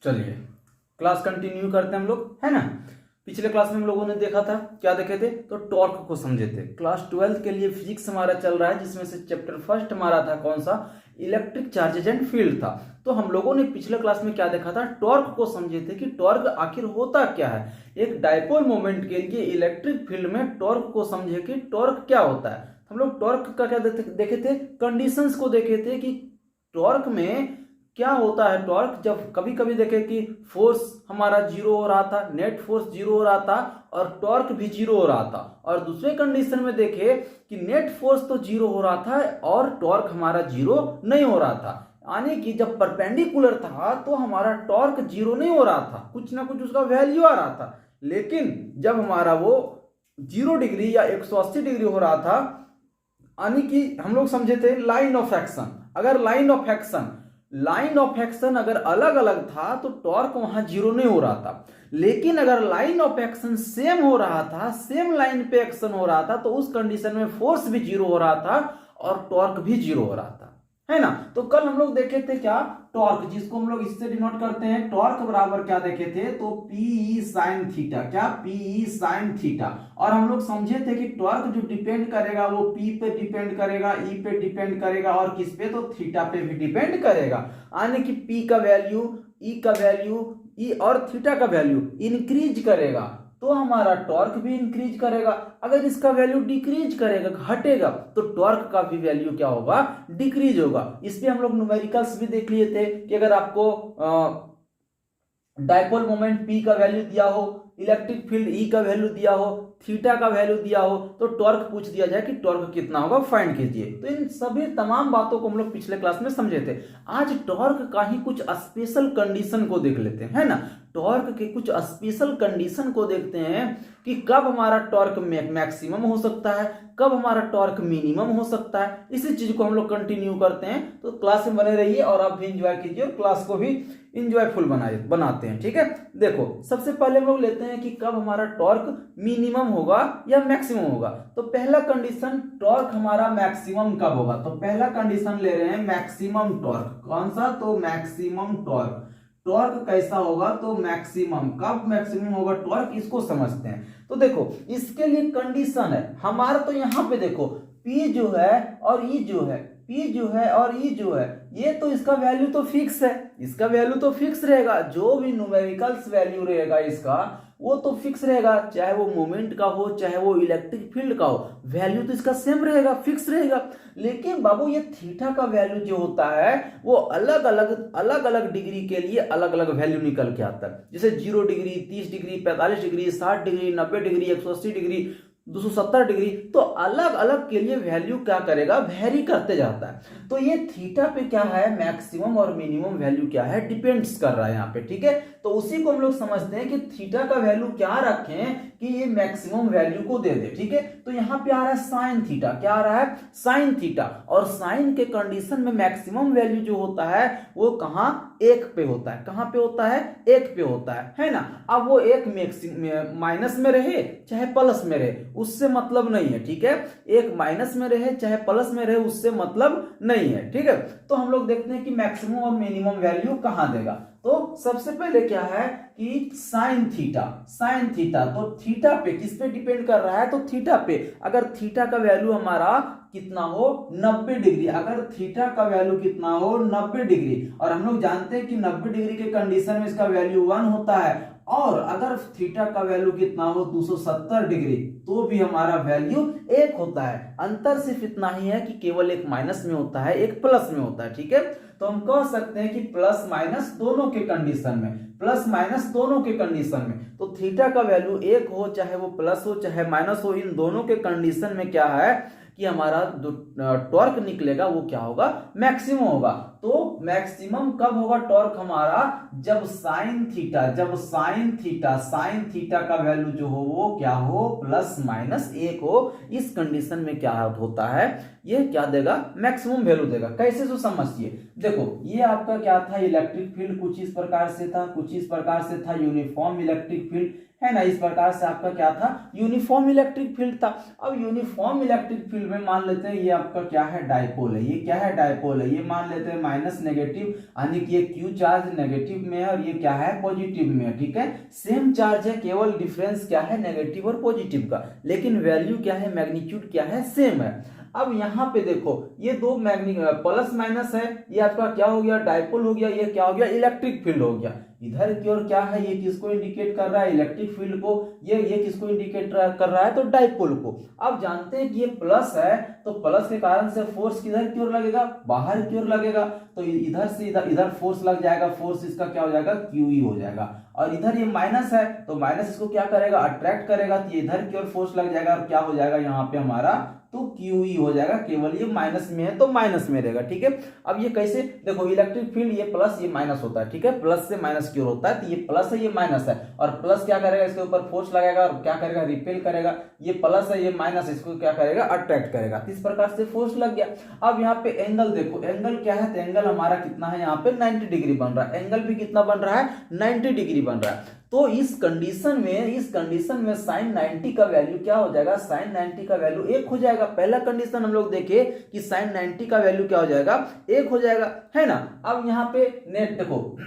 चलिए class continue करते हैं हम लोग, है ना। पिछले क्लास में हम लोगों ने देखा था, क्या देखे थे, तो टॉर्क को समझे थे। क्लास 12 के लिए फिजिक्स हमारा चल रहा है, जिसमें से चैप्टर फर्स्ट हमारा था कौन सा, इलेक्ट्रिक चार्जेज एंड फील्ड था। तो हम लोगों ने पिछले क्लास में क्या देखा था, टॉर्क को समझे थे कि टॉर्क आखिर होता क्या है। एक डायपोल मोमेंट के लिए इलेक्ट्रिक फील्ड में टॉर्क को समझे कि टॉर्क क्या होता है। हम लोग टॉर्क का क्या देखे थे, कंडीशंस को देखे थे कि टॉर्क में क्या होता है। टॉर्क जब कभी कभी देखे कि फोर्स हमारा जीरो हो रहा था, नेट फोर्स जीरो हो रहा था और टॉर्क भी जीरो हो रहा था, और दूसरे कंडीशन में देखे कि नेट फोर्स तो जीरो हो रहा था और टॉर्क हमारा जीरो नहीं हो रहा था। यानी कि जब परपेंडिकुलर था तो हमारा टॉर्क जीरो नहीं हो रहा था, कुछ ना कुछ उसका वैल्यू आ रहा था। लेकिन जब हमारा वो 0 डिग्री या 180 डिग्री हो रहा था, यानी कि हम लोग समझे थे लाइन ऑफ एक्शन। अगर लाइन ऑफ एक्शन अगर अलग अलग था तो टॉर्क वहां जीरो नहीं हो रहा था। लेकिन अगर लाइन ऑफ एक्शन सेम हो रहा था, सेम लाइन पे एक्शन हो रहा था, तो उस कंडीशन में फोर्स भी जीरो हो रहा था और टॉर्क भी जीरो हो रहा था, है ना। तो कल हम लोग देखे थे क्या, टॉर्क, जिसको हम लोग इससे डिनोट करते हैं, टॉर्क बराबर क्या देखे थे, तो पी साइन थीटा। क्या, पी साइन थीटा। और हम लोग समझे थे कि टॉर्क जो डिपेंड करेगा वो पी पे डिपेंड करेगा, ई पे डिपेंड करेगा, और किस पे, तो थीटा पे भी डिपेंड करेगा। यानी कि पी का वैल्यू, ई का वैल्यू, ई और थीटा का वैल्यू इंक्रीज करेगा तो हमारा टॉर्क भी इंक्रीज करेगा। अगर इसका वैल्यू डिक्रीज करेगा, घटेगा, तो टॉर्क का भी वैल्यू क्या होगा, डिक्रीज होगा। इस पे हम लोग न्यूमेरिकल्स भी देख लिए थे कि अगर आपको डायपोल मोमेंट P का वैल्यू दिया हो, इलेक्ट्रिक फील्ड E का वैल्यू दिया हो, थीटा का वैल्यू दिया हो, तो टॉर्क पूछ दिया जाए कि टॉर्क कितना होगा, फाइंड कीजिए। तो इन सभी तमाम बातों को हम लोग पिछले क्लास में समझे थे। आज टॉर्क का ही कुछ स्पेशल कंडीशन को देख लेते हैं, है ना। टॉर्क के कुछ स्पेशल कंडीशन को देखते हैं कि कब हमारा टॉर्क मैक्सिमम हो सकता है, कब हमारा टॉर्क मिनिमम हो सकता है। इसी चीज को हम लोग कंटिन्यू करते हैं। तो क्लास में बने रहिए और आप भी इंजॉय कीजिए और क्लास को भी इंजॉयफुल बनाते हैं, ठीक है। देखो सबसे पहले हम लोग लेते हैं कि कब हमारा टॉर्क मिनिमम होगा या मैक्सिमम होगा। तो पहला कंडीशन, टॉर्क हमारा मैक्सिमम कब होगा। तो पहला कंडीशन ले रहे हैं मैक्सिमम टॉर्क। कौन सा, तो मैक्सिमम टॉर्क। टॉर्क कैसा होगा, तो मैक्सिमम। कब मैक्सिमम होगा टॉर्क, इसको समझते हैं। तो देखो इसके लिए कंडीशन है हमारा, तो यहां पे देखो P जो है और E जो है, P जो है और E जो है, ये तो इसका वैल्यू तो फिक्स है, इसका वैल्यू तो फिक्स रहेगा। जो भी न्यूमेरिकल्स वैल्यू रहेगा इसका वो तो फिक्स रहेगा, चाहे वो मोमेंट का हो चाहे वो इलेक्ट्रिक फील्ड का हो, वैल्यू तो इसका सेम रहेगा, फिक्स रहेगा। लेकिन बाबू ये थीटा का वैल्यू जो होता है वो अलग अलग डिग्री के लिए अलग अलग वैल्यू निकल के आता है। जैसे 0 degree, 30 degree, 45 degree, 60 degree, 90 degree, 180 degree, 270 degree, तो अलग अलग के लिए वैल्यू क्या करेगा, वेरी करते जाता है। तो ये थीटा पे क्या है, मैक्सिमम और मिनिमम वैल्यू क्या है, डिपेंड्स कर रहा है यहाँ पे, ठीक है। तो उसी को हम लोग समझते हैं कि थीटा का वैल्यू क्या रखें कि ये मैक्सिमम वैल्यू को दे दे, ठीक है। तो यहाँ पे आ रहा है साइन थीटा। क्या आ रहा है, साइन थीटा। और साइन के कंडीशन में मैक्सिमम वैल्यू जो होता है वो कहाँ, 1 पे होता है। कहाँ पे होता है, 1 पे होता है ना। अब वो 1 माइनस में रहे चाहे प्लस में रहे उससे मतलब नहीं है, ठीक है। 1 माइनस में रहे चाहे प्लस में रहे उससे मतलब नहीं है, ठीक है। तो हम लोग देखते हैं कि मैक्सिमम और मिनिमम वैल्यू कहां देगा। तो सबसे पहले क्या है कि साइन थीटा। तो थीटा पे किस पे डिपेंड कर रहा है, तो थीटा पे। अगर थीटा का वैल्यू हमारा कितना हो, 90 डिग्री। अगर थीटा का वैल्यू कितना हो, 90 डिग्री, और हम लोग जानते हैं कि 90 डिग्री के कंडीशन में इसका वैल्यू 1 होता है, और अगर थीटा का वैल्यू कितना हो 270 डिग्री, तो भी हमारा वैल्यू 1 होता है। अंतर सिर्फ इतना ही है कि केवल एक माइनस में होता है, एक प्लस में होता है, ठीक है। तो हम कह सकते हैं कि प्लस माइनस दोनों के कंडीशन में, प्लस माइनस दोनों के कंडीशन में, तो थीटा का वैल्यू 1 हो चाहे वो प्लस हो चाहे माइनस हो, इन दोनों के कंडीशन में क्या है कि हमारा जो टॉर्क निकलेगा वो क्या होगा, मैक्सिमम होगा। तो मैक्सिमम कब होगा टॉर्क हमारा, जब साइन थीटा का वैल्यू जो हो वो क्या हो, प्लस माइनस 1 हो। इस कंडीशन में क्या होता है, ये क्या देगा, मैक्सिमम वैल्यू देगा। कैसे तो समझिए, देखो ये आपका क्या था, इलेक्ट्रिक फील्ड कुछ इस प्रकार से था, कुछ इस प्रकार से था यूनिफॉर्म इलेक्ट्रिक फील्ड, है ना। इस प्रकार से आपका क्या था, यूनिफॉर्म इलेक्ट्रिक फील्ड था। अब यूनिफॉर्म इलेक्ट्रिक फील्ड में मान लेते हैं ये आपका क्या है, डायपोल है। ये क्या है, डायपोल है। ये मान लेते हैं माइनस नेगेटिव, यानी कि ये क्यू चार्ज नेगेटिव में है और ये क्या है, पॉजिटिव में है। ठीक है, सेम चार्ज है, केवल डिफरेंस क्या है, नेगेटिव और पॉजिटिव का, लेकिन वैल्यू क्या है, मैग्नीट्यूड क्या है, सेम है। अब यहाँ पे देखो ये दो प्लस माइनस है, ये आपका क्या हो गया, डायपोल हो गया, ये क्या हो गया, इलेक्ट्रिक फील्ड हो गया। इधर की ओर क्या है, ये किसको इंडिकेट कर रहा है, इलेक्ट्रिक फील्ड को। ये किसको इंडिकेट कर रहा है, तो डायपोल को। अब जानते हैं कि ये प्लस है, तो प्लस के कारण से फोर्स किधर की ओर लगेगा, बाहर की ओर लगेगा। तो इधर से इधर फोर्स लग जाएगा, फोर्स इसका क्या हो जाएगा, क्यूई हो जाएगा। और इधर ये माइनस है, तो माइनस इसको क्या करेगा, अट्रैक्ट करेगा, तो इधर की ओर फोर्स लग जाएगा और क्या हो जाएगा यहाँ पे हमारा, तो क्यूई हो जाएगा। केवल ये माइनस में है तो माइनस में रहेगा। ठीक है, अब ये कैसे, देखो इलेक्ट्रिक फील्ड ये प्लस ये माइनस होता है। ठीक है, प्लस से माइनस की ओर होता है, तो ये प्लस है ये माइनस है, और प्लस क्या करेगा, इसके ऊपर फोर्स लगाएगा और क्या करेगा, रिपेल करेगा। ये प्लस है ये माइनस, इसको क्या करेगा, अट्रैक्ट करेगा। इस प्रकार से फोर्स लग गया। अब यहाँ पे एंगल देखो, एंगल क्या है, तो एंगल हमारा कितना है, यहाँ पे 90 डिग्री बन रहा है। एंगल भी कितना बन रहा है, 90 डिग्री बन रहा है। तो इस कंडीशन में साइन 90 का वैल्यू क्या हो जाएगा, साइन 90 का वैल्यू 1 हो जाएगा। पहला कंडीशन हम लोग देखे कि साइन 90 का वैल्यू क्या हो जाएगा, 1 हो जाएगा, है ना। अब यहाँ पे नेट देखो,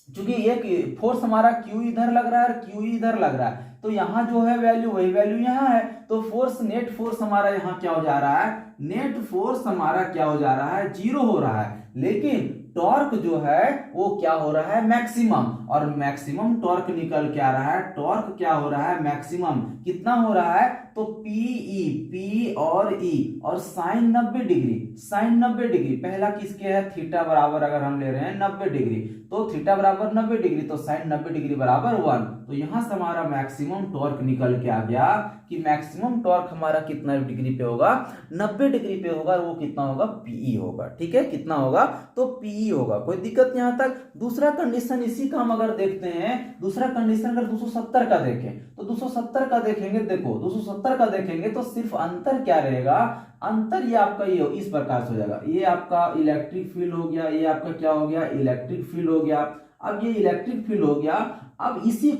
चूंकि एक फोर्स हमारा क्यू इधर लग रहा है और क्यू इधर लग रहा है, तो यहाँ जो है वैल्यू वही वैल्यू यहाँ है। तो फोर्स, नेट फोर्स हमारा यहाँ क्या हो जा रहा है, नेट फोर्स हमारा क्या हो जा रहा है, 0 हो रहा है। लेकिन टॉर्क जो है वो क्या हो रहा है, मैक्सिमम, और मैक्सिमम टॉर्क निकल के आ रहा है। टॉर्क क्या हो रहा है, मैक्सिमम कितना हो रहा है, तो पी और ई, और साइन 90 डिग्री, साइन 90 डिग्री पहला किसके है, थीटा बराबर अगर हम ले रहे हैं 90 डिग्री, तो थीटा बराबर 90 डिग्री, तो साइन 90 डिग्री बराबर 1। तो यहां से हमारा मैक्सिमम टॉर्क निकल के आ गया कि मैक्सिमम टॉर्क हमारा कितना डिग्री पे होगा, 90 डिग्री पे होगा, और वो कितना होगा, पीई होगा। ठीक है, कितना होगा, तो पीई होगा। कोई दिक्कत यहां तक। दूसरा कंडीशन इसी का हम अगर देखते हैं, दूसरा कंडीशन अगर 270 का देखें, तो 270 का देखेंगे, देखो 270 का देखेंगे तो सिर्फ अंतर क्या रहेगा, अंतर ये आपका ये इस प्रकार से हो जाएगा। ये आपका इलेक्ट्रिक फील्ड हो गया, ये आपका क्या हो गया, इलेक्ट्रिक फील्ड हो गया। अब ये इलेक्ट्रिक फील्ड हो गया। अब इसी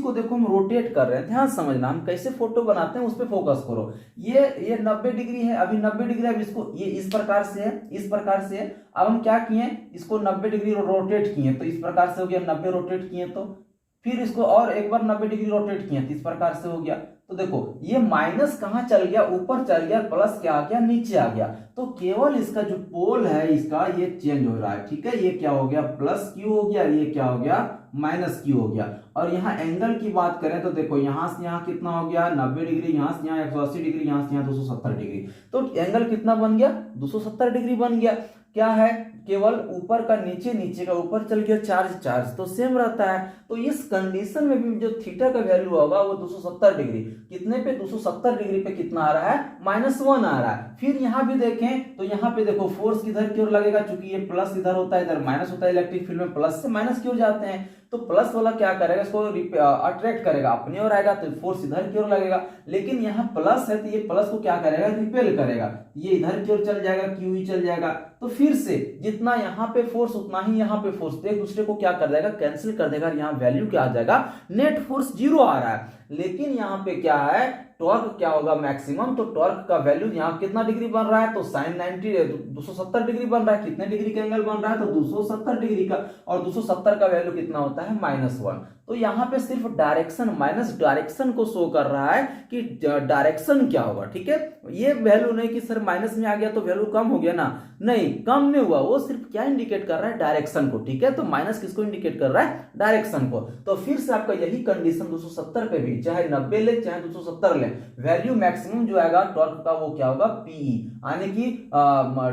को देखो हम रोटेट कर रहे हैं, ध्यान समझना, हम कैसे फोटो बनाते हैं उस पर फोकस करो। ये 90 डिग्री है, अभी 90 डिग्री, अब इसको ये इस प्रकार से है, इस प्रकार से है। अब हम क्या किए, इसको 90 डिग्री रोटेट किए, तो इस प्रकार से हो गया, 90 रोटेट किए, तो फिर इसको और एक बार 90 डिग्री रोटेट किए, तो इस प्रकार से हो गया। तो देखो ये माइनस कहां चल गया, ऊपर चल गया, प्लस क्या आ गया, नीचे आ गया। तो केवल इसका जो पोल है इसका ये चेंज हो रहा है। ठीक है, ये क्या हो गया, प्लस क्यू हो गया, ये क्या हो गया, माइनस क्यू हो गया। और यहाँ एंगल की बात करें तो देखो यहां से यहाँ कितना हो गया, 90 डिग्री, यहां से यहाँ 180 डिग्री, यहां से यहाँ 270 डिग्री। तो एंगल कितना बन गया, 270 डिग्री बन गया। क्या है, केवल ऊपर का नीचे, नीचे का ऊपर चल गया, चार्ज तो सेम रहता है। तो इस कंडीशन में भी जो थीटा का वैल्यू होगा वो 270 डिग्री, कितने पे, 270 डिग्री पे कितना आ रहा है, -1 आ रहा है। फिर यहाँ भी देखें तो यहाँ पे देखो फोर्स किधर की ओर लगेगा, चूंकि ये प्लस इधर होता है, इधर माइनस होता है। इलेक्ट्रिक फील्ड में प्लस से माइनस की ओर जाते हैं, तो प्लस वाला क्या करेगा, इसको अट्रैक्ट करेगा, अपनी ओर आएगा, तो फोर्स इधर की ओर लगेगा। लेकिन यहाँ प्लस है तो ये प्लस को क्या करेगा, रिपेल करेगा, ये इधर की ओर चल जाएगा, क्यू चल जाएगा। तो फिर से जितना यहाँ पे फोर्स उतना ही यहाँ पे फोर्स, एक दूसरे को क्या कर देगा, कैंसिल कर देगा। यहाँ वैल्यू क्या आ जाएगा, नेट फोर्स 0 आ रहा है। लेकिन यहाँ पे क्या है, टॉर्क क्या होगा, मैक्सिमम। तो टॉर्क का वैल्यू यहाँ कितना डिग्री बन रहा है, तो साइन 90 270 डिग्री बन रहा है। कितने डिग्री का एंगल बन रहा है, तो 270 डिग्री का। और 270 का वैल्यू कितना होता है, -1। तो यहाँ पे सिर्फ डायरेक्शन, माइनस डायरेक्शन को शो कर रहा है कि डायरेक्शन क्या होगा। ठीक है, ये वैल्यू नहीं कि सर माइनस में आ गया तो वैल्यू कम हो गया ना, नहीं, कम नहीं हुआ, वो सिर्फ क्या इंडिकेट कर रहा है, डायरेक्शन को। ठीक है, तो माइनस किसको इंडिकेट कर रहा है, डायरेक्शन को। तो फिर से आपका यही कंडीशन 270 पे भी, चाहे 90 ले चाहे 270 ले, वैल्यू मैक्सिमम जो आएगा टॉर्क का वो क्या होगा, पीई, यानी कि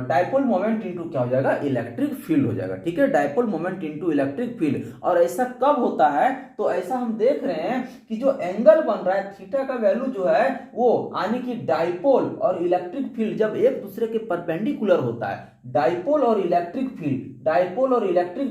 डायपोल मोमेंट इनटू क्या हो जाएगा, इलेक्ट्रिक फील्ड हो जाएगा। ठीक है, dipole moment into electric field. और ऐसा कब होता है, तो ऐसा हम देख रहे हैं कि जो एंगल बन रहा है, थीटा का वैल्यू जो है वो, यानी कि डायपोल और इलेक्ट्रिक फील्ड जब एक दूसरे के परपेंडिकुलर होता है, डायपोल और इलेक्ट्रिक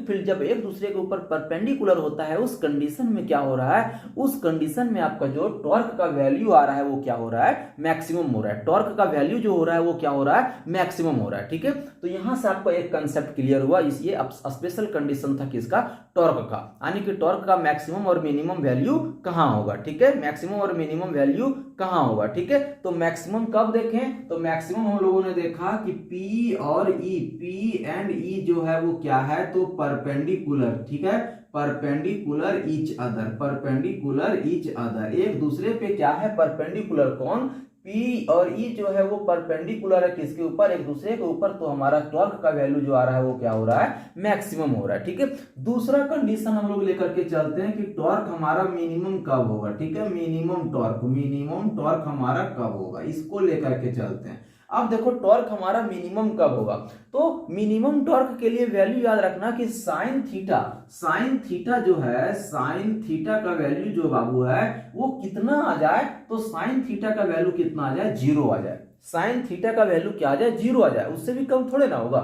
फील्ड जब एक दूसरे के ऊपर परपेंडिकुलर होता है, उस कंडीशन में क्या हो रहा है, उस कंडीशन में आपका जो टॉर्क का वैल्यू आ रहा है वो क्या हो रहा है, मैक्सिमम हो रहा है। टॉर्क का वैल्यू जो हो रहा है वो क्या हो रहा है, मैक्सिमम हो रहा है। ठीक है, तो यहां से आपको एक कंसेप्ट क्लियर हुआ। ये अब स्पेशल कंडीशन था किसका, टॉर्क का, यानी कि टॉर्क का मैक्सिमम और मिनिमम वैल्यू कहां होगा। ठीक है, मैक्सिमम और मिनिमम वैल्यू कहां होगा। ठीक है, तो मैक्सिमम कब देखें, तो मैक्सिमम हम लोगों ने देखा कि पी और ई, पी एंड ई जो है वो क्या है, तो परपेंडिकुलर। ठीक है, perpendicular each other, perpendicular each other, एक दूसरे पे क्या है, परपेंडिकुलर। कौन, P और E जो है वो परपेंडिकुलर है किसके ऊपर, एक दूसरे के ऊपर। तो हमारा टॉर्क का वैल्यू जो आ रहा है वो क्या हो रहा है, मैक्सिमम हो रहा है। ठीक है, दूसरा कंडीशन हम लोग लेकर के चलते हैं कि टॉर्क हमारा मिनिमम कब होगा। ठीक है, मिनिमम टॉर्क हमारा कब होगा, इसको लेकर के चलते हैं। अब देखो टॉर्क हमारा मिनिमम कब होगा, तो मिनिमम टॉर्क के लिए वैल्यू याद रखना कि साइन थीटा जो है, साइन थीटा का वैल्यू जो बाबू है वो कितना आ जाए, तो साइन थीटा का वैल्यू कितना आ जाए, 0 आ जाए। साइन थीटा का वैल्यू क्या आ जाए, 0 आ जाए, उससे भी कम थोड़े ना होगा।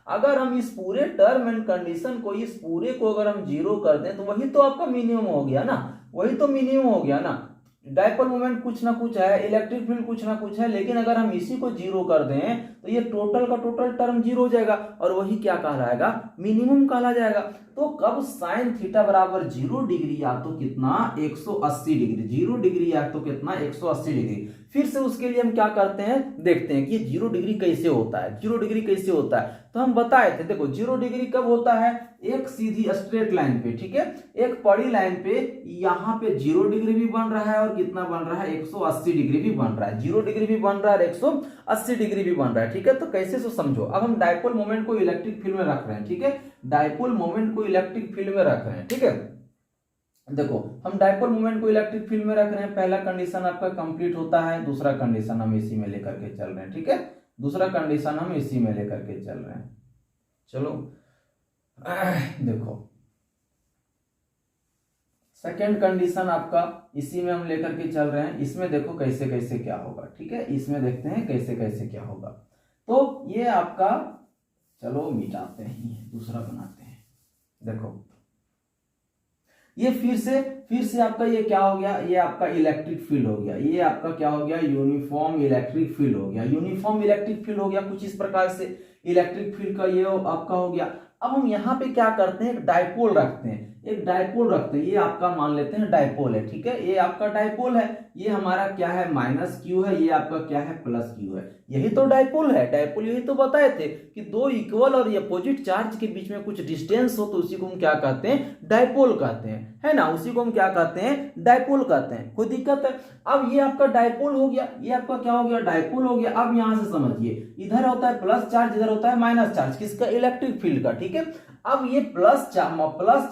अगर हम इस पूरे टर्म एंड कंडीशन को, इस पूरे को अगर हम 0 कर दें तो वही तो आपका मिनिमम हो गया ना, वही तो मिनिमम हो गया ना। डाइपोल मोमेंट कुछ ना कुछ है, इलेक्ट्रिक फील्ड कुछ ना कुछ है, लेकिन अगर हम इसी को 0 कर दें तो ये टोटल का टोटल टर्म 0 हो जाएगा और वही क्या कहलाएगा, मिनिमम कहला जाएगा। तो कब साइन थीटा बराबर 0 डिग्री या तो कितना, 180 डिग्री, 0 डिग्री या तो कितना, 180 डिग्री। फिर से उसके लिए हम क्या करते हैं, देखते हैं कि 0 डिग्री कैसे होता है, 0 डिग्री कैसे होता है। तो हम बताए थे, देखो 0 डिग्री कब होता है, एक सीधी स्ट्रेट लाइन पे। ठीक है, एक पड़ी लाइन पे यहाँ पे 0 डिग्री भी बन रहा है और कितना बन रहा है, 180 डिग्री भी बन रहा है, 0 डिग्री भी बन रहा है, 180 डिग्री भी बन रहा है। ठीक है, तो कैसे सो समझो। अब हम डाइपोल मोमेंट को इलेक्ट्रिक फील्ड में रख रहे हैं। ठीक है, डाइपोल मोमेंट को इलेक्ट्रिक फील्ड में रख रहे हैं। ठीक है, देखो हम डाइपोल मोमेंट को इलेक्ट्रिक फील्ड में रख रहे हैं, पहला कंडीशन आपका कंप्लीट होता है, दूसरा कंडीशन हम इसी में लेकर के चल रहे हैं। ठीक है, दूसरा कंडीशन हम इसी में लेकर के चल रहे हैं। चलो देखो सेकेंड कंडीशन आपका इसी में हम लेकर के चल रहे हैं, इसमें देखो कैसे कैसे क्या होगा। ठीक है, इसमें देखते हैं कैसे कैसे क्या होगा। तो ये आपका, चलो मिटाते हैं, दूसरा बनाते हैं। देखो ये फिर से आपका ये क्या हो गया, ये आपका इलेक्ट्रिक फील्ड हो गया, ये आपका क्या हो गया, यूनिफॉर्म इलेक्ट्रिक फील्ड हो गया। यूनिफॉर्म इलेक्ट्रिक फील्ड हो गया कुछ इस प्रकार से, इलेक्ट्रिक फील्ड का ये आपका हो गया। अब हम यहाँ पे क्या करते हैं, एक डाइपोल रखते हैं, एक डाइपोल रखते हैं, ये आपका मान लेते हैं डाइपोल है। ठीक है, ये आपका डाइपोल है, ये हमारा क्या है, माइनस क्यू है, ये आपका क्या है, प्लस क्यू है। यही तो डाइपोल है, डाइपोल यही तो बताए थे कि दो इक्वल और अपोजिट चार्ज के बीच में कुछ डिस्टेंस हो तो उसी को हम क्या कहते हैं, डाइपोल कहते हैं, है ना, उसी को हम क्या कहते हैं, डाइपोल कहते हैं। कोई दिक्कत है। अब ये आपका डाइपोल हो गया, ये आपका क्या हो गया, डाइपोल हो गया। अब यहां से समझिए, इधर होता है प्लस चार्ज, इधर होता है माइनस चार्ज, किसका, इलेक्ट्रिक फील्ड का। ठीक है, अब ये प्लस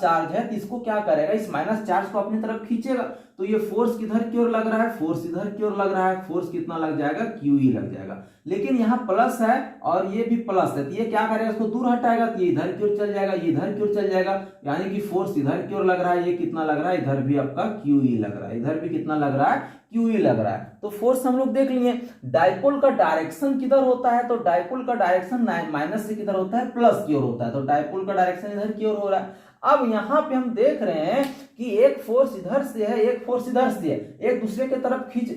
चार्ज है तो इसको क्या करेगा, इस माइनस चार्ज को अपनी तरफ खींचेगा। तो ये फोर्स किधर की ओर लग रहा है, फोर्स इधर की ओर लग रहा है, फोर्स कितना लग जाएगा, क्यू ई लग जाएगा। लेकिन यहाँ प्लस है और ये भी प्लस है, तो ये क्या करेगा, इसको दूर हटाएगा तो ये इधर की ओर चल जाएगा, ये इधर की ओर चल जाएगा, यानी कि फोर्स इधर की ओर लग रहा है, ये कितना लग रहा है, इधर भी आपका क्यू ई लग रहा है, इधर भी कितना लग रहा है, क्यू ई लग रहा है। तो फोर्स हम लोग देख लिए। डाइपोल का डायरेक्शन किधर होता है, तो डाइपोल का डायरेक्शन माइनस से किधर होता है, प्लस की ओर होता है, तो डाइपोल का डायरेक्शन इधर की ओर हो रहा है। अब यहां पे हम देख रहे हैं कि एक फोर्स इधर से है, एक फोर्स इधर से है, एक दूसरे के तरफ खींच,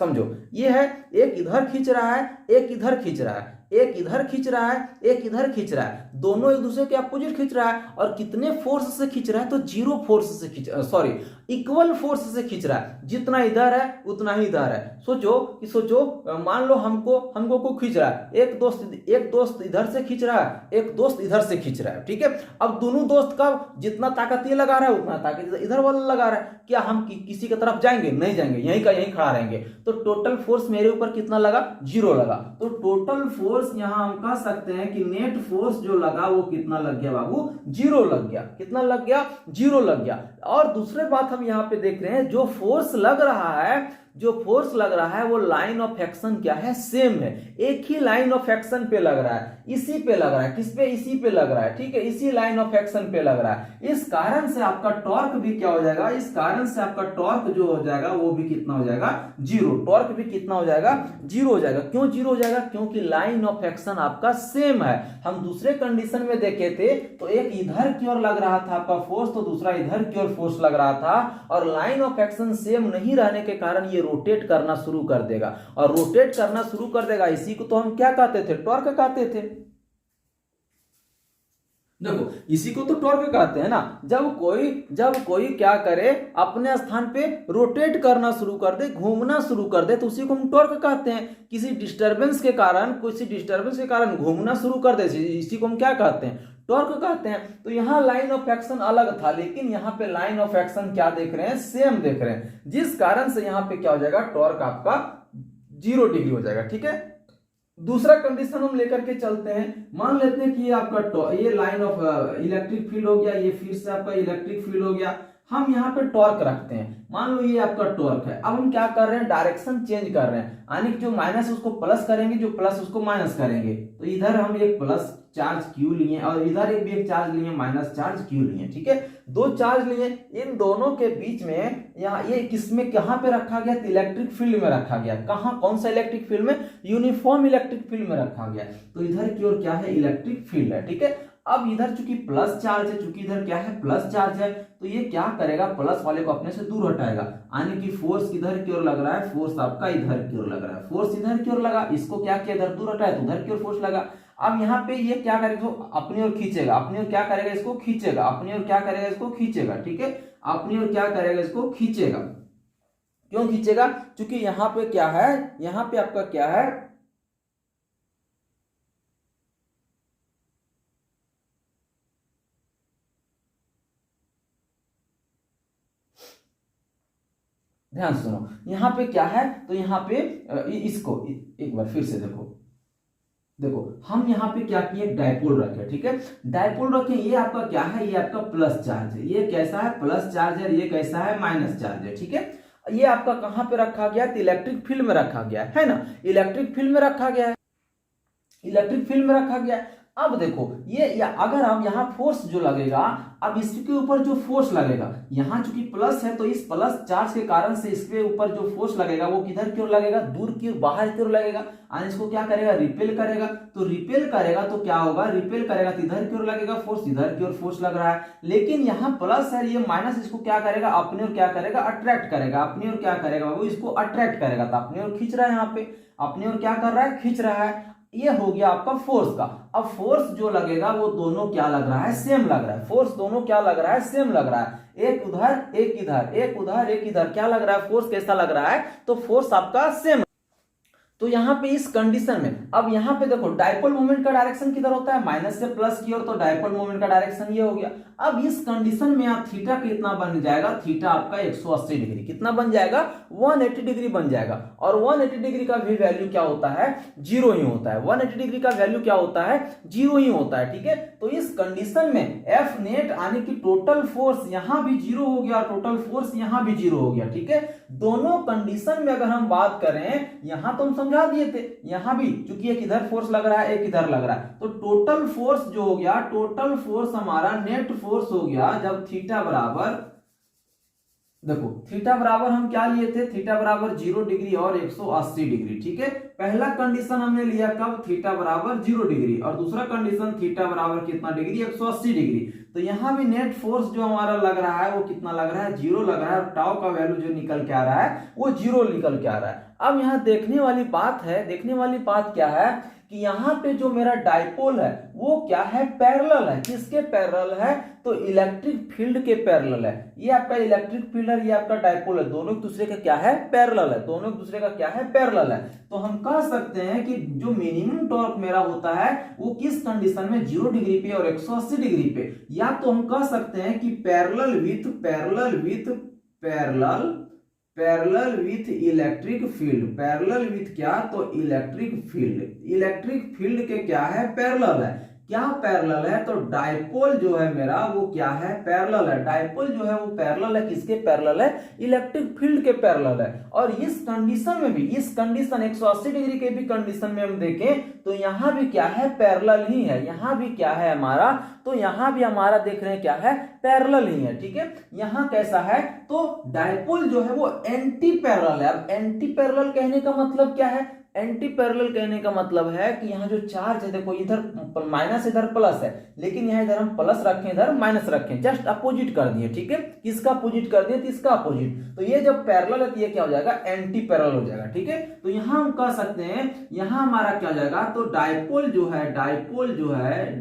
समझो ये है, एक इधर खींच रहा है, एक इधर खींच रहा है, एक इधर खींच रहा है, एक इधर खींच रहा है, दोनों एक दूसरे के अपोजिट खींच रहा है। और कितने फोर्स से खींच रहा है, तो जीरो फोर्स से खींच, सॉरी इक्वल फोर्स से खींच रहा है, जितना इधर है उतना ही इधर है। सोचो मान लो हमको को खींच रहा है, एक दोस्त इधर से खींच रहा है, एक दोस्त इधर से खींच रहा है। ठीक है, अब दोनों दोस्त का जितना ताकत ये लगा रहा है उतना ताकत इधर वाला लगा रहा है। क्या हम किसी की तरफ जाएंगे, नहीं जाएंगे, यहीं का यहीं खड़ा रहेंगे। तो टोटल फोर्स मेरे ऊपर कितना लगा, 0 लगा। तो टोटल फोर्स यहां हम कह सकते हैं कि नेट फोर्स जो लगा वो कितना लग गया बाबू, 0 लग गया। कितना लग गया, 0 लग गया। और दूसरे बात हम यहां पे देख रहे हैं, जो फोर्स लग रहा है वो लाइन ऑफ एक्शन क्या है, सेम है, एक ही लाइन ऑफ एक्शन पे लग रहा है, इसी पे लग रहा है, किस पे, इसी पे लग रहा है। ठीक है, इसी लाइन ऑफ एक्शन पे लग रहा है। इस कारण से आपका टॉर्क भी क्या हो जाएगा, इस कारण से आपका टॉर्क जो हो जाएगा वो भी कितना हो जाएगा, 0। टॉर्क भी कितना हो जाएगा, 0 हो जाएगा। क्यों 0 हो जाएगा, क्योंकि लाइन ऑफ एक्शन आपका सेम है। हम दूसरे कंडीशन में देखे थे तो एक इधर की ओर लग रहा था आपका फोर्स, तो दूसरा इधर की ओर फोर्स लग रहा था, और लाइन ऑफ एक्शन सेम नहीं रहने के कारण ये रोटेट करना शुरू कर देगा, और रोटेट करना शुरू कर देगा, इसी को तो हम क्या कहते थे, टॉर्क कहते थे। देखो इसी को तो टॉर्क कहते हैं ना। जब कोई क्या करे, अपने स्थान पे रोटेट करना शुरू कर दे, घूमना शुरू कर दे, तो उसी को हम टॉर्क कहते हैं। किसी डिस्टरबेंस के कारण घूमना शुरू कर दे, इसी को हम क्या कहते हैं, टॉर्क कहते हैं। तो यहाँ लाइन ऑफ एक्शन अलग था, लेकिन यहाँ पे लाइन ऑफ एक्शन क्या देख रहे हैं, सेम देख रहे हैं, जिस कारण से यहाँ पे क्या हो जाएगा, टॉर्क आपका 0 डिग्री हो जाएगा। ठीक है, दूसरा कंडीशन हम लेकर के चलते हैं। मान लेते हैं कि ये आपका ये लाइन ऑफ इलेक्ट्रिक फील्ड हो गया, ये फिर से आपका इलेक्ट्रिक फील्ड हो गया। हम यहाँ पे टॉर्क रखते हैं, मान लो ये आपका टॉर्क है। अब हम क्या कर रहे हैं, डायरेक्शन चेंज कर रहे हैं, यानी कि जो माइनस उसको प्लस करेंगे, जो प्लस उसको माइनस करेंगे। तो इधर हम एक प्लस चार्ज क्यू लिए और इधर एक भी एक चार्ज लिए, माइनस चार्ज क्यू लिए। ठीक है, 2 चार्ज लिए, इन दोनों के बीच में यहाँ ये किसमें कहां पे रखा गया, इलेक्ट्रिक फील्ड में रखा गया। कहां, कौन सा इलेक्ट्रिक फील्ड में, यूनिफॉर्म इलेक्ट्रिक फील्ड में रखा गया। तो इधर की ओर क्या है, इलेक्ट्रिक फील्ड है। ठीक है, अब इधर चूंकि प्लस चार्ज है, चूंकि इधर क्या है, प्लस चार्ज है, तो ये क्या करेगा, प्लस वाले को अपने से दूर हटाएगा, यानी कि फोर्स इधर की ओर लग रहा है, फोर्स आपका इधर की ओर लग रहा है, फोर्स इधर की ओर लगा, इसको क्या किया, इधर दूर हटाया तो उधर की ओर फोर्स लगा। अब यहाँ पे ये क्या करेगा, तो अपनी ओर खींचेगा, अपनी ओर क्या करेगा, इसको खींचेगा, अपनी ओर क्या करेगा, इसको खींचेगा। ठीक है, अपनी ओर क्या करेगा, इसको खींचेगा। क्यों खींचेगा, क्योंकि यहाँ पे क्या है, यहाँ पे आपका क्या है, ध्यान सुनो, यहाँ पे क्या है, तो यहाँ पे इसको एक बार फिर से देखो हम यहाँ पे क्या किए, डायपोल रखे। ठीक है, डायपोल रखे, ये आपका क्या है, ये आपका प्लस चार्ज है, ये कैसा है, प्लस चार्ज है, ये कैसा है, माइनस चार्ज है। ठीक है, ये आपका कहां पे रखा गया, इलेक्ट्रिक फील्ड में रखा गया है ना, इलेक्ट्रिक फील्ड में रखा गया है, इलेक्ट्रिक फील्ड में रखा गया है। अब देखो ये अगर हम यहाँ फोर्स जो लगेगा, अब इसके ऊपर जो फोर्स लगेगा, यहाँ चूंकि प्लस है तो इस प्लस चार्ज के कारण से इसके ऊपर जो फोर्स लगेगा वो किधर की ओर लगेगा, दूर की ओर, बाहर की ओर लगेगा, और इसको क्या करेगा, रिपेल करेगा। तो रिपेल करेगा तो क्या होगा, रिपेल करेगा तो इधर की ओर लगेगा फोर्स, इधर की ओर फोर्स लग रहा है, लेकिन यहाँ प्लस है, ये माइनस, इसको क्या करेगा, अपनी ओर क्या करेगा, अट्रैक्ट करेगा, अपनी ओर क्या करेगा, वो इसको अट्रैक्ट करेगा, तो अपनी ओर खींच रहा है, यहाँ पे अपनी ओर क्या कर रहा है, खींच रहा है। ये हो गया आपका फोर्स का। अब फोर्स जो लगेगा वो दोनों क्या लग रहा है, सेम लग रहा है, फोर्स दोनों क्या लग रहा है, सेम लग रहा है, एक उधर एक इधर, एक उधर एक इधर, क्या लग रहा है, फोर्स कैसा लग रहा है, तो फोर्स आपका सेम। तो यहाँ पे इस कंडीशन में, अब यहाँ पे देखो डायपोल मोमेंट का डायरेक्शन किधर होता है, माइनस से प्लस की ओर, तो डायपोल मोमेंट का डायरेक्शन ये हो गया। अब इस कंडीशन में आप थीटा कितना बन जाएगा, थीटा आपका 180 डिग्री, कितना बन जाएगा, 180 डिग्री बन जाएगा। और 180 डिग्री का भी वैल्यू क्या होता है, 0 ही होता है। 180 डिग्री का वैल्यू क्या होता है, 0 ही होता है। ठीक है, तो इस कंडीशन में एफ नेट आने की टोटल फोर्स यहां भी 0 हो गया, टोटल फोर्स यहां भी 0 हो गया। ठीक है, दोनों कंडीशन में अगर हम बात करें, यहां तो हम समझा दिए थे, यहां भी चूंकि एक इधर फोर्स लग रहा है, एक इधर लग रहा है, तो टोटल फोर्स जो हो गया, टोटल फोर्स हमारा नेट फोर्स हो गया जब थीटा बराबर, देखो थीटा बराबर हम क्या लिए थे, थीटा बराबर 0 डिग्री और 180 डिग्री। ठीक है, पहला कंडीशन हमने लिया कब, थीटा बराबर 0 डिग्री, और दूसरा कंडीशन थीटा बराबर कितना डिग्री, 180 डिग्री। तो यहां भी नेट फोर्स जो हमारा लग रहा है वो कितना लग रहा है, 0 लग रहा है, और टाउ का वैल्यू जो निकल के आ रहा है वो 0 निकल के आ रहा है। अब यहाँ देखने वाली बात है, देखने वाली बात क्या है कि यहाँ पे जो मेरा डायपोल है वो क्या है, पैरेलल है, किसके पैरेलल है, तो इलेक्ट्रिक फील्ड के पैरेलल है। ये आपका इलेक्ट्रिक फील्ड है, ये आपका डायपोल है, दोनों एक दूसरे का क्या है, पैरेलल है, दोनों एक दूसरे का क्या है, पैरेलल है। तो हम कह सकते हैं कि जो मिनिमम टॉर्क मेरा होता है वो किस कंडीशन में, 0 डिग्री पे और 180 डिग्री पे, या तो हम कह सकते हैं कि parallel with electric field, parallel with क्या, तो इलेक्ट्रिक फील्ड, इलेक्ट्रिक फील्ड के क्या है, पैरेलल है। क्या पैरेलल है, तो डायपोल जो है मेरा वो क्या है, पैरेलल है, डायपोल जो है वो पैरेलल है, किसके पैरेलल है, इलेक्ट्रिक फील्ड के पैरेलल है। और इस कंडीशन में भी, इस कंडीशन 180 डिग्री के भी कंडीशन में हम देखें तो यहां भी क्या है, पैरेलल ही है, यहां भी क्या है हमारा, तो यहां भी हमारा देख रहे हैं क्या है, पैरेलल ही है। ठीक है, यहां कैसा है, तो डायपोल जो है वो एंटी पैरेलल है। अब एंटी पैरेलल कहने का मतलब क्या है, एंटी पैरेलल कहने का मतलब है कि यहाँ जो चार्ज है, देखो इधर माइनस इधर प्लस है, लेकिन यहाँ इधर हम प्लस रखें इधर माइनस रखें, जस्ट अपोजिट कर दिए, ठीक है। किसका अपोजिट कर दिए? तो इसका अपोजिट। तो ये जब पैरेलल है तो ये क्या हो जाएगा? एंटी पैरेलल हो जाएगा, ठीक है। तो यहाँ हम कह सकते हैं, यहाँ हमारा क्या हो जाएगा? तो डायपोल जो है,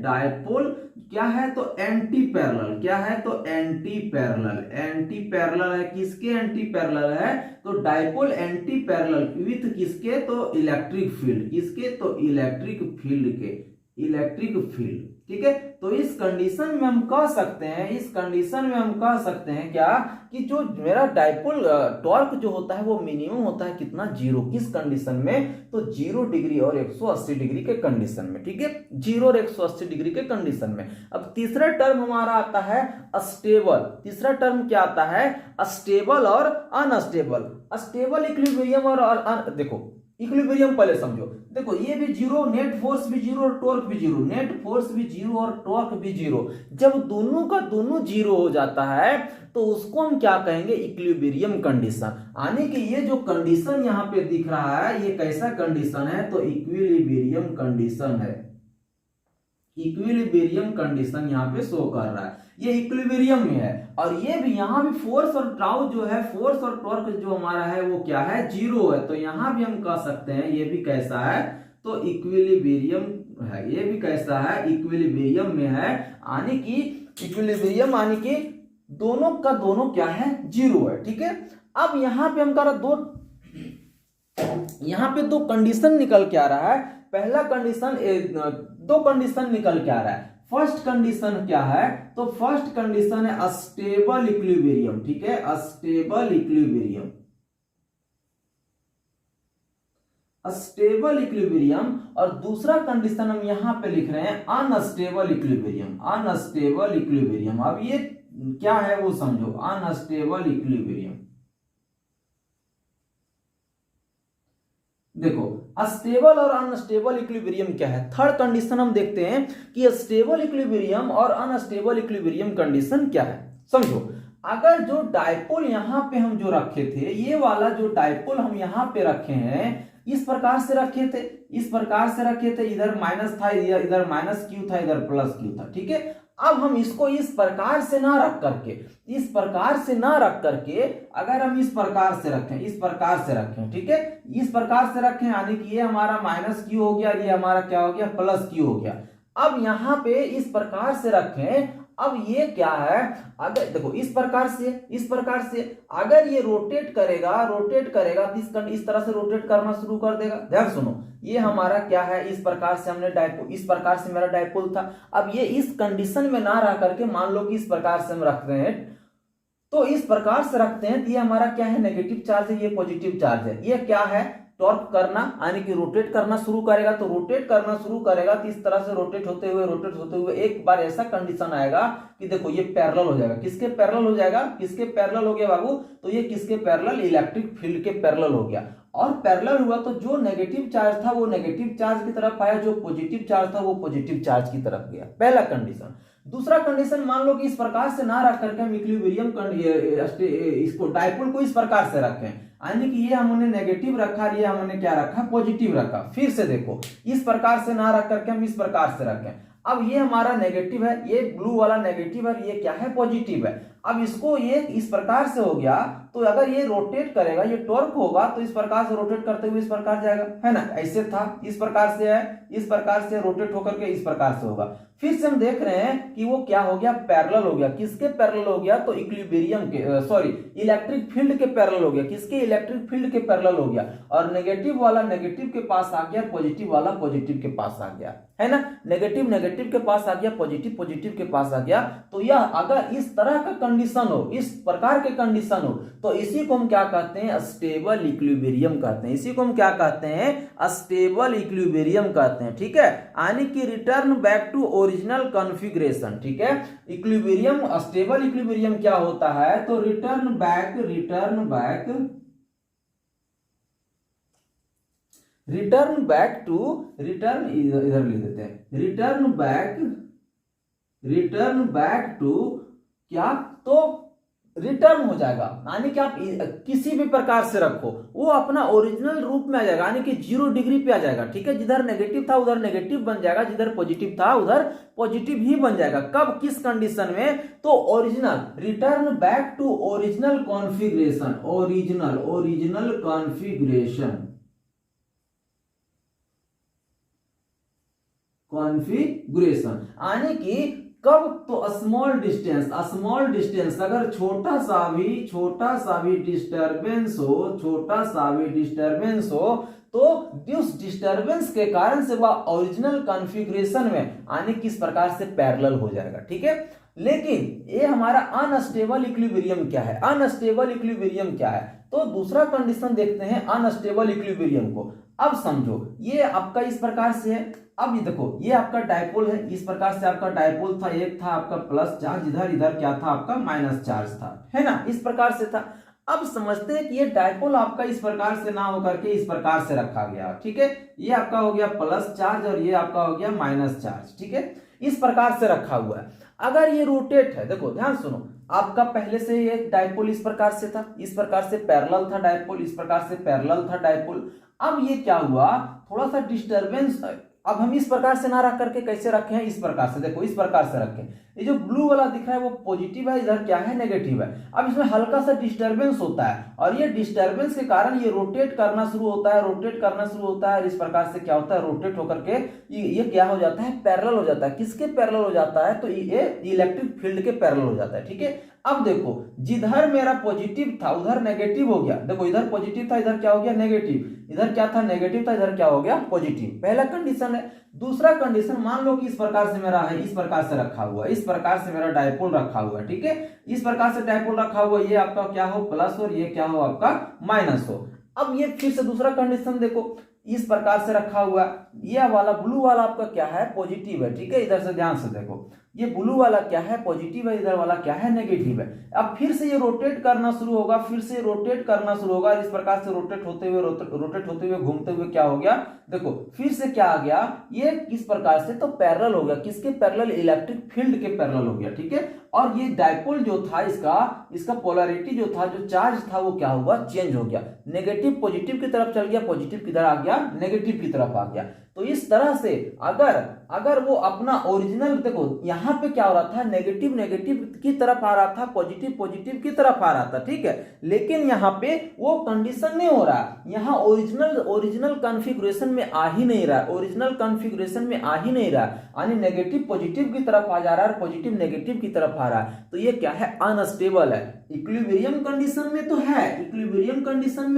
डायपोल क्या है? तो एंटी पैरेलल। क्या है? तो एंटी पैरेलल। एंटी पैरेलल है, किसके एंटी पैरेलल है? तो डायपोल एंटी पैरेलल विथ किसके? तो इलेक्ट्रिक फील्ड। किसके? तो इलेक्ट्रिक फील्ड के, इलेक्ट्रिक फील्ड, ठीक है। तो इस कंडीशन में हम कह सकते हैं, इस कंडीशन में हम कह सकते हैं क्या? कि जो मेरा डायपोल टॉर्क जो होता है वो मिनिमम होता है कितना? 0। किस कंडीशन में? तो 0 डिग्री और 180 डिग्री के कंडीशन में, ठीक है। 0 और 180 डिग्री के कंडीशन में। अब तीसरा टर्म हमारा आता है अस्टेबल। तीसरा टर्म क्या आता है? अस्टेबल और अनस्टेबल। अस्टेबल इक्विलिब्रियम और देखो इक्विलिब्रियम पहले समझो। देखो ये भी 0, नेट फोर्स भी 0 और टॉर्क भी 0, नेट फोर्स भी 0 और टॉर्क भी 0। जब दोनों का दोनों 0 हो जाता है तो उसको हम क्या कहेंगे? Equilibrium condition. यानी कि ये जो कंडीशन यहाँ पे दिख रहा है ये कैसा कंडीशन है? तो इक्विलिब्रियम कंडीशन है। इक्विलिब्रियम कंडीशन यहाँ पे शो कर रहा है, ये इक्विलिब्रियम में है। और ये भी यहाँ भी फोर्स और टाउ जो है, फोर्स और टॉर्क जो हमारा है वो क्या है? 0 है। तो यहाँ भी हम कह सकते हैं ये भी कैसा है? तो इक्विलिब्रियम है। ये भी कैसा है? इक्विलिब्रियम में है। यानी कि इक्विलिब्रियम यानी कि दोनों का दोनों क्या है? 0 है, ठीक है। अब यहाँ पे हम कह रहे यहाँ पे दो कंडीशन निकल के आ रहा है। पहला कंडीशन, दो कंडीशन निकल के आ रहा है। फर्स्ट कंडीशन क्या है? तो फर्स्ट कंडीशन है अस्टेबल इक्विलिब्रियम, ठीक है। Astable equilibrium, astable equilibrium. और दूसरा कंडीशन हम यहां पे लिख रहे हैं अनस्टेबल इक्विलिब्रियम। अनस्टेबल इक्विलिब्रियम, अब ये क्या है वो समझो। अनस्टेबल इक्विलिब्रियम, देखो अस्टेबल और अनस्टेबल इक्विलिब्रियम क्या है। थर्ड कंडीशन हम देखते हैं कि स्टेबल इक्विलिब्रियम और अनस्टेबल इक्विलिब्रियम कंडीशन क्या है, समझो। अगर जो डायपोल यहां पे हम जो रखे थे, ये वाला जो डायपोल हम यहां पे रखे हैं, इस प्रकार से रखे थे, इस प्रकार से रखे थे, इधर माइनस था, इधर माइनस क्यू था, इधर प्लस क्यू था, ठीक है। अब हम इसको इस प्रकार से ना रख करके, इस प्रकार से ना रख करके अगर हम इस प्रकार से रखें, इस प्रकार से रखें, ठीक है, इस प्रकार से रखें, यानी कि ये हमारा माइनस क्यू हो गया, ये हमारा क्या हो गया? प्लस क्यू हो गया। अब यहां पे इस प्रकार से रखें। अब ये क्या है? अगर देखो इस प्रकार से अगर ये रोटेट करेगा तो इस तरह से रोटेट करना शुरू कर देगा। ध्यान सुनो, ये हमारा क्या है? इस प्रकार से हमने डायपोल, इस प्रकार से मेरा डायपोल था। अब ये इस कंडीशन में ना रह करके मान लो कि इस प्रकार से हम रख रहे हैं, तो इस प्रकार से रखते हैं तो ये हमारा क्या है? नेगेटिव चार्ज है, ये पॉजिटिव चार्ज है। ये क्या है? टॉर्क करना, यानी कि रोटेट करना शुरू करेगा। तो रोटेट करना शुरू करेगा तो इस तरह से रोटेट होते हुए एक बार ऐसा कंडीशन आएगा कि देखो ये पैरेलल हो जाएगा। किसके पैरेलल हो जाएगा? किसके पैरेलल हो गया बाबू? तो ये किसके पैरेलल? इलेक्ट्रिक फील्ड के पैरेलल हो गया। और पैरेलल हुआ तो जो नेगेटिव चार्ज था वो नेगेटिव चार्ज की तरफ आया, जो पॉजिटिव चार्ज था वो पॉजिटिव चार्ज की तरफ गया। पहला कंडीशन। दूसरा कंडीशन, मान लो कि इस प्रकार से ना रख करके हम इक्विलिब्रियम इसको डायपोल को इस प्रकार से रखें, यानी कि ये हमने नेगेटिव रखा, ये हमने क्या रखा? पॉजिटिव रखा। फिर से देखो इस प्रकार से ना रख करके हम इस प्रकार से रखें। अब ये हमारा नेगेटिव है, ये ब्लू वाला नेगेटिव है, ये क्या है? पॉजिटिव है। अब इसको ये इस प्रकार से हो गया, तो अगर ये रोटेट करेगा, ये टॉर्क होगा तो इस प्रकार से रोटेट करते हुए इस प्रकार जाएगा, है ना? ऐसे था, इस प्रकार से है, इस प्रकार से रोटेट होकर के इस प्रकार से होगा। फिर से हम देख रहे हैं कि वो क्या हो गया? पैरेलल हो गया। किसके पैरेलल हो गया? तो इक्विलिब्रियम के, सॉरी, इलेक्ट्रिक फील्ड के पैरेलल हो गया। किसके? इलेक्ट्रिक फील्ड के पैरेलल हो गया। और नेगेटिव वाला नेगेटिव के पास आ गया, पॉजिटिव वाला पॉजिटिव के पास आ गया, है ना? नेगेटिव नेगेटिव के पास आ गया, पॉजिटिव पॉजिटिव के पास आ गया। तो यह अगर इस तरह का कंडीशन हो, इस प्रकार के कंडीशन हो, तो इसी को हम क्या कहते हैं? स्टेबल इक्विलिब्रियम कहते हैं। इसी को हम क्या कहते हैं? स्टेबल इक्विलिब्रियम कहते हैं, ठीक है। यानी कि return back to original configuration, ठीक है। इक्विलिब्रियम, स्टेबल इक्विलिब्रियम क्या होता है? तो रिटर्न बैक इधर लिख देते हैं, रिटर्न बैक टू क्या? तो रिटर्न हो जाएगा, यानी कि आप किसी भी प्रकार से रखो वो अपना ओरिजिनल रूप में आ जाएगा, यानी कि 0 डिग्री पे आ जाएगा। ठीक है, जिधर नेगेटिव था उधर नेगेटिव बन जाएगा, जिधर पॉजिटिव था उधर पॉजिटिव ही बन जाएगा। कब, किस कंडीशन में? तो original, return back to original configuration, original configuration, यानी कि कब? तो स्मॉल डिस्टेंस अगर छोटा सा भी डिस्टरबेंस हो तो उस डिस्टर्बेंस के कारण से वह ओरिजिनल कॉन्फ़िगरेशन में यानी किस प्रकार से पैरेलल हो जाएगा। ठीक है, लेकिन ये हमारा अनस्टेबल इक्विलिब्रियम क्या है? अनस्टेबल इक्विलिब्रियम क्या है? तो दूसरा कंडीशन देखते हैं अनस्टेबल इक्विलिब्रियम को। अब समझो, ये आपका इस प्रकार से है। अब ये देखो, ये आपका डायपोल है, इस प्रकार से आपका डायपोल था, एक था आपका प्लस चार्ज, इधर क्या था आपका माइनस चार्ज था, है ना, इस प्रकार से था। अब समझते हैं कि ये डायपोल आपका इस प्रकार से ना होकर के इस प्रकार से रखा गया। ठीक है, ये आपका हो गया प्लस चार्ज और ये आपका हो गया माइनस चार्ज। ठीक है, इस प्रकार से रखा हुआ है। अगर ये रोटेट है, देखो ध्यान सुनो, आपका पहले से ये डायपोल इस प्रकार से था, इस प्रकार से पैरेलल था डायपोल, इस प्रकार से पैरेलल था डायपोल। अब ये क्या हुआ, थोड़ा सा डिस्टरबेंस। अब हम इस प्रकार से ना रख करके कैसे रखे हैं? इस प्रकार से, देखो इस प्रकार से रखें। ये जो ब्लू वाला दिख रहा है वो पॉजिटिव है, इधर क्या है नेगेटिव है। अब इसमें हल्का सा डिस्टरबेंस होता है और ये डिस्टरबेंस के कारण ये रोटेट करना शुरू होता है, इस प्रकार से क्या होता है, रोटेट होकर के ये क्या हो जाता है, पैरेलल हो जाता है। किसके पैरेलल हो जाता है? तो ये इलेक्ट्रिक फील्ड के पैरेलल हो जाता है। ठीक है, अब देखो, जिधर मेरा पॉजिटिव था उधर नेगेटिव हो गया। देखो, इधर पॉजिटिव था, इधर क्या हो गया नेगेटिव, इधर क्या था नेगेटिव था, इधर क्या हो गया पॉजिटिव। पहला कंडीशन है। दूसरा कंडीशन, मान लो कि इस प्रकार से मेरा है, इस प्रकार से रखा हुआ है, इस प्रकार से मेरा डायपोल रखा हुआ है। ठीक है, इस प्रकार से डायपोल रखा हुआ, ये आपका क्या हो प्लस और ये क्या हो आपका माइनस हो। अब ये फिर से दूसरा कंडीशन देखो, इस प्रकार से रखा हुआ, ये वाला ब्लू वाला आपका क्या है पॉजिटिव है। ठीक है, इधर से ध्यान से देखो, ये ब्लू वाला क्या है पॉजिटिव है, इधर वाला क्या है नेगेटिव है। अब फिर से ये रोटेट करना शुरू होगा, इस प्रकार से रोटेट होते हुए घूमते हुए क्या हो गया, देखो फिर से क्या आ गया, ये किस प्रकार से, तो पैरेलल हो गया। किसके पैरेलल? इलेक्ट्रिक फील्ड के पैरेलल हो गया। ठीक है, और ये डायपोल जो था इसका पोलैरिटी जो था, जो चार्ज था वो क्या हुआ, चेंज हो गया। नेगेटिव पॉजिटिव की तरफ चल गया, पॉजिटिव किधर आ गया, नेगेटिव की तरफ आ गया। तो इस तरह से अगर वो अपना ओरिजिनल, देखो यहां पे क्या हो रहा था, नेगेटिव की तरफ आ रहा था, पॉजिटिव की तरफ आ रहा था। ठीक है, लेकिन यहाँ पे वो कंडीशन नहीं हो रहा, यहाँ ओरिजिनल कॉन्फ़िगरेशन में आ ही नहीं रहा, यानी नेगेटिव पॉजिटिव की तरफ आ जा रहा है, पॉजिटिव नेगेटिव की तरफ आ रहा है। तो ये क्या है, अनस्टेबल है। इक्विलिब्रियम कंडीशन में तो है, इक्विलिब्रियम कंडीशन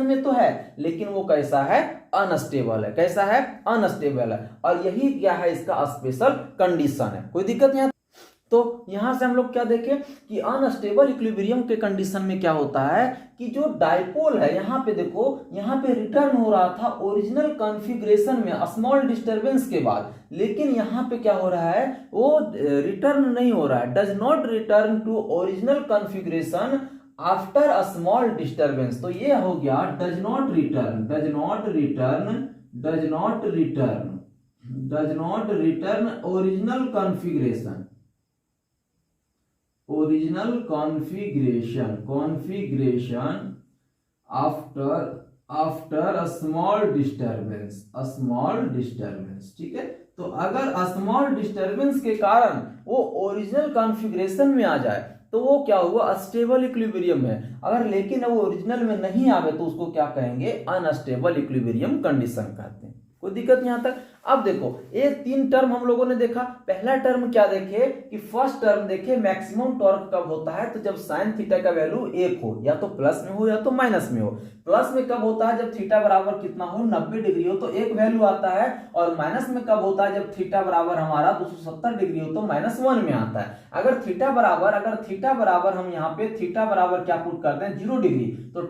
में तो है, लेकिन वो कैसा है, अनस्टेबल है। कैसा है, अनस्टेबल है। और यही क्या है, इसका स्पेशल कंडीशन है। कोई दिक्कत नहीं। तो यहां से हम लोग क्या देखें कि अनस्टेबल इक्विलिब्रियम के कंडीशन में क्या होता है कि जो डायपोल है, यहां पे देखो, यहां पे रिटर्न हो रहा था ओरिजिनल कॉन्फ़िगरेशन में स्मॉल डिस्टरबेंस के बाद, लेकिन यहां पे क्या हो रहा है, वो रिटर्न नहीं हो रहा है, does not return to original configuration after a small disturbance. तो ये हो गया does not return original configuration after a small disturbance. ठीक है, तो अगर स्मॉल डिस्टरबेंस के कारण वो ओरिजिनल कॉन्फ़िगरेशन में आ जाए तो वो क्या हुआ, स्टेबल इक्विलिब्रियम है। अगर लेकिन वो ओरिजिनल में नहीं आवे तो उसको क्या कहेंगे, अनस्टेबल इक्विलिब्रियम कंडीशन कहते हैं। कोई दिक्कत यहां तक। अब देखो, ये 3 टर्म हम लोगों ने देखा। पहला टर्म क्या देखे कि फर्स्ट टर्म देखे मैक्सिमम टॉर्क कब होता है, तो जब साइन थीटा का वैल्यू 1 हो, या तो प्लस में हो या तो माइनस में हो। प्लस में कब होता है, जब थीटा बराबर कितना हो, 90 डिग्री हो तो एक वैल्यू आता है, और माइनस में कब होता है, जब थीटा बराबर हमारा 270 डिग्री हो तो -1 में आता है। अगर थीटा बराबर हम यहाँ पे थीटा बराबर क्या पुट करते हैं, 0 डिग्री, तो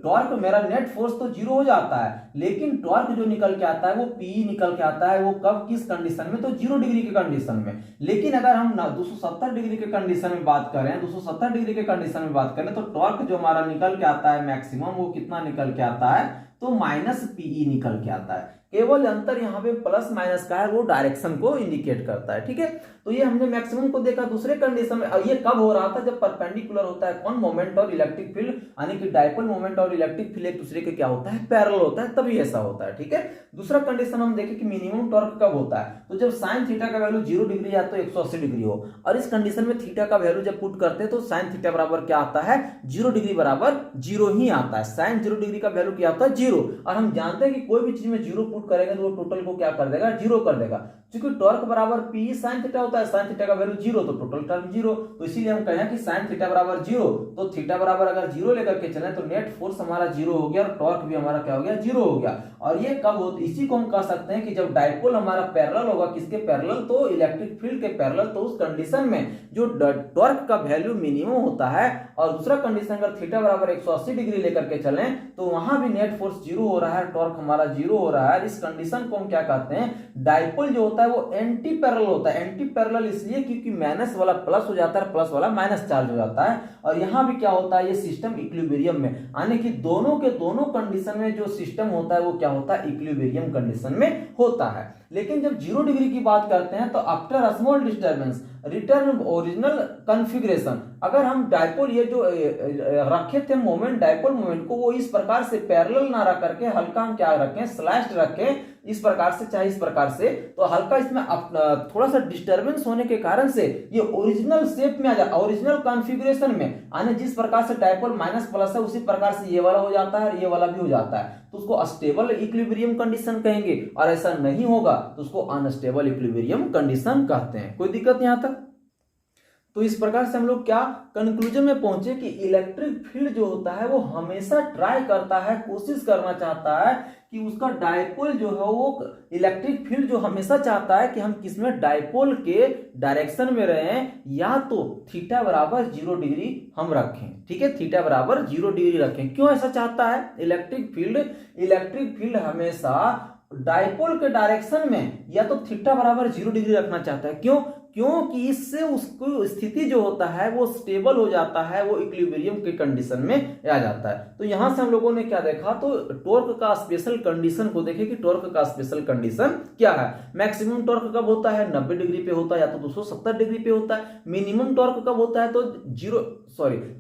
टॉर्क मेरा नेट फोर्स तो 0 हो जाता है, लेकिन टॉर्क जो निकल के आता है वो पी निकल के आता है। वो कब, किस कंडीशन में, तो 0 डिग्री के कंडीशन में। लेकिन अगर हम 270 डिग्री के कंडीशन में बात करें, 270 डिग्री के कंडीशन में बात करें, तो टॉर्क जो हमारा निकल के आता है मैक्सिमम, वो कितना निकल के आता है, तो -PE निकल के आता है। केवल अंतर यहाँ पे प्लस माइनस का है, वो डायरेक्शन को इंडिकेट करता है। ठीक है, तो ये हमने मैक्सिमम को देखा। दूसरे कंडीशन में ये कब हो रहा था, जब परपेंडिकुलर होता है कौन, मोमेंट और इलेक्ट्रिक फील्ड, यानी कि डायपोल मोमेंट और इलेक्ट्रिक फील्ड एक दूसरे के क्या होता है, पैरेलल होता है, तभी ऐसा होता है। ठीक है, दूसरा कंडीशन हम देखें कि मिनिमम टॉर्क कब होता है, तो जब साइन थीटा का वैल्यू 0 डिग्री या तो 180 डिग्री हो, और इस कंडीशन में थीटा का वैल्यू जब पुट करते हैं तो साइन थीटा बराबर क्या आता है, 0 डिग्री बराबर 0 ही आता है। साइन 0 डिग्री का वैल्यू क्या होता है, 0, और हम जानते हैं कि कोई भी चीज में 0 पुट करेंगे तो वो टोटल को क्या कर देगा, 0 कर देगा। क्योंकि टॉर्क बराबर पी साइन थीटा होता है, साइन थीटा का वैल्यू 0 तो टोटल टर्म 0, तो इसीलिए हम कहें कि साइन थीटा बराबर 0, तो थीटा बराबर अगर 0 लेकर के चले तो नेट फोर्स हमारा 0 हो गया और टॉर्क भी हमारा क्या हो गया, 0 हो गया। और ये कब होता, इसी को हम कह सकते हैं कि जब डायपोल हमारा पैरेलल होगा, किसके पैरेलल, तो इलेक्ट्रिक फील्ड के पैरेलल, तो उस कंडीशन में जो टॉर्क का वैल्यू मिनिमम होता है, और दूसरा कंडीशन अगर थीटा बराबर 180 डिग्री लेकर के चलें तो वहां भी नेट फोर्स 0 हो रहा है, टॉर्क हमारा 0 हो रहा है। इस कंडीशन को हम क्या कहते हैं, डायपोल जो होता है वो एंटी पैरेलल होता है। एंटी पैरेलल इसलिए क्योंकि माइनस वाला प्लस हो जाता है, प्लस वाला माइनस चार्ज हो जाता है, और यहां भी क्या होता है, ये सिस्टम इक्विलिब्रियम में, यानी कि दोनों के दोनों कंडीशन में जो सिस्टम होता है वो क्या होता है, इक्विलिब्रियम कंडीशन में होता है। लेकिन जब 0 डिग्री की बात करते हैं तो after small disturbance return original configuration, अगर हम डायपोल ये जो रखे थे मोमेंट, डायपोल मोमेंट को वो इस प्रकार से पैरेलल ना रख करके हल्का हम क्या रखें, स्लैश्ड रखें, इस प्रकार से चाहे इस प्रकार से, तो हल्का इसमें थोड़ा सा डिस्टर्बेंस होने के कारण से ये ओरिजिनल शेप में आ जाता है, ओरिजिनल कॉन्फ़िगरेशन में, यानी जिस प्रकार से डायपोल माइनस प्लस है उसी प्रकार से ये वाला हो जाता है और ये वाला भी हो जाता है, तो उसको स्टेबल इक्विलिब्रियम कंडीशन कहेंगे। और ऐसा नहीं होगा तो उसको अनस्टेबल इक्विलिब्रियम कंडीशन कहते हैं। कोई दिक्कत यहां तक? तो इस प्रकार से हम लोग क्या कंक्लूजन में पहुंचे कि इलेक्ट्रिक फील्ड जो होता है वो हमेशा ट्राई करता है, कोशिश करना चाहता है कि उसका डायपोल जो है वो, इलेक्ट्रिक फील्ड जो हमेशा चाहता है कि हम किसमें, डायपोल के डायरेक्शन में रहें, या तो थीटा बराबर 0 डिग्री हम रखें। ठीक है, थीटा बराबर 0 डिग्री रखें। क्यों ऐसा चाहता है इलेक्ट्रिक फील्ड हमेशा डायपोल के डायरेक्शन में या तो थीटा बराबर 0 डिग्री रखना चाहता है। क्यों? क्योंकि इससे उसको स्थिति जो होता है वो स्टेबल हो जाता है, वो इक्विलिब्रियम के कंडीशन में आ जाता है। तो यहां से हम लोगों ने क्या देखा, तो टॉर्क का स्पेशल कंडीशन को देखे कि टॉर्क का स्पेशल कंडीशन क्या है। मैक्सिमम टॉर्क कब होता है, 90 डिग्री पे होता है या तो 270 डिग्री पे होता है। मिनिमम टॉर्क कब होता है, तो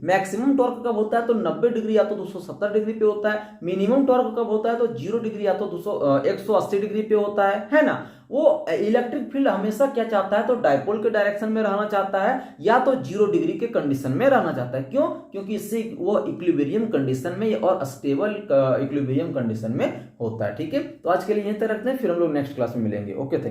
मैक्सिमम टॉर्क कब होता है तो 90 डिग्री या तो 270 डिग्री पे होता है। मिनिमम टॉर्क कब होता है तो 0 डिग्री या तो 180 डिग्री पे होता है ना। वो इलेक्ट्रिक फील्ड हमेशा क्या चाहता है, तो डायपोल के डायरेक्शन में रहना चाहता है या तो 0 डिग्री के कंडीशन में रहना चाहता है। क्यों? क्योंकि इससे वो इक्विलिब्रियम कंडीशन में और स्टेबल इक्विलिब्रियम कंडीशन में होता है। ठीक है, तो आज के लिए यहीं तक रखते हैं, फिर हम लोग नेक्स्ट क्लास में मिलेंगे। Okay, thank you.